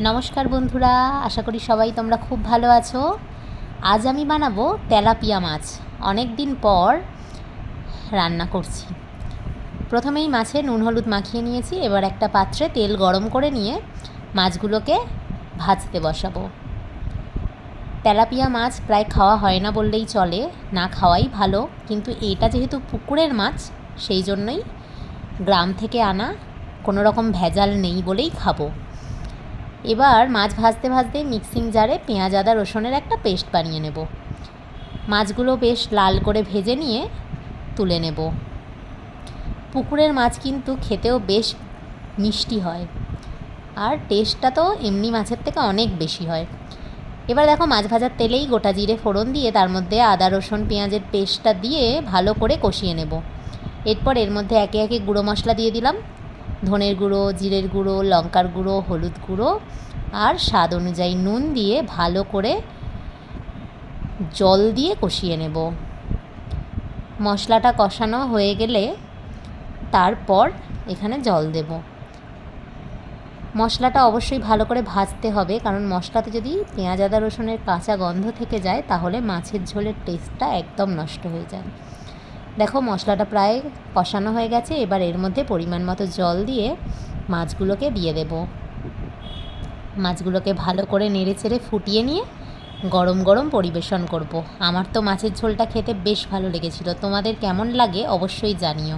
নমস্কার বন্ধুরা, আশা করি সবাই তোমরা খুব ভালো আছো। আজ আমি বানাবো তেলাপিয়া মাছ। অনেক দিন পর রান্না করছি। প্রথমেই মাছে নুন হলুদ মাখিয়ে নিয়েছি। এবার একটা পাত্রে তেল গরম করে নিয়ে মাছগুলোকে ভাজতে বসাবো। তেলাপিয়া মাছ প্রায় খাওয়া হয় না বললেই চলে, না খাওয়াই ভালো, কিন্তু এটা যেহেতু পুকুরের মাছ সেই জন্যই গ্রাম থেকে আনা, কোনো রকম ভেজাল নেই বলেই খাবো। এবার মাছ ভাজতে ভাজতে মিক্সিং জারে পেঁয়াজ আদা রসুনের একটা পেস্ট বানিয়ে নেব। মাছগুলো বেশ লাল করে ভেজে নিয়ে তুলে নেব। পুকুরের মাছ কিন্তু খেতেও বেশ মিষ্টি হয়, আর টেস্টটা তো এমনি মাছের থেকে অনেক বেশি হয়। এবার দেখো, মাছ ভাজার তেলেই গোটা জিরে ফোড়ন দিয়ে তার মধ্যে আদা রসুন পেঁয়াজের পেস্টটা দিয়ে ভালো করে কষিয়ে নেব। এরপর এর মধ্যে একে একে গুঁড়ো মশলা দিয়ে দিলাম। ধনের গুঁড়ো, জিরের গুঁড়ো, লঙ্কার গুঁড়ো, হলুদ গুঁড়ো আর স্বাদ অনুযায়ী নুন দিয়ে ভালো করে জল দিয়ে কষিয়ে নেব। মশলাটা কষানো হয়ে গেলে তারপর এখানে জল দেব। মশলাটা অবশ্যই ভালো করে ভাজতে হবে, কারণ মশলাতে যদি পেঁয়াজ আদা রসুনের কাঁচা গন্ধ থেকে যায় তাহলে মাছের ঝোলের টেস্টটা একদম নষ্ট হয়ে যায়। দেখো, মশলাটা প্রায় কষানো হয়ে গেছে। এবার এর মধ্যে পরিমাণ মতো জল দিয়ে মাছগুলোকে দিয়ে দেব। মাছগুলোকে ভালো করে নেড়ে চেড়ে ফুটিয়ে নিয়ে গরম গরম পরিবেশন করব। আমার তো মাছের ঝোলটা খেতে বেশ ভালো লেগেছিল। তোমাদের কেমন লাগে অবশ্যই জানিও।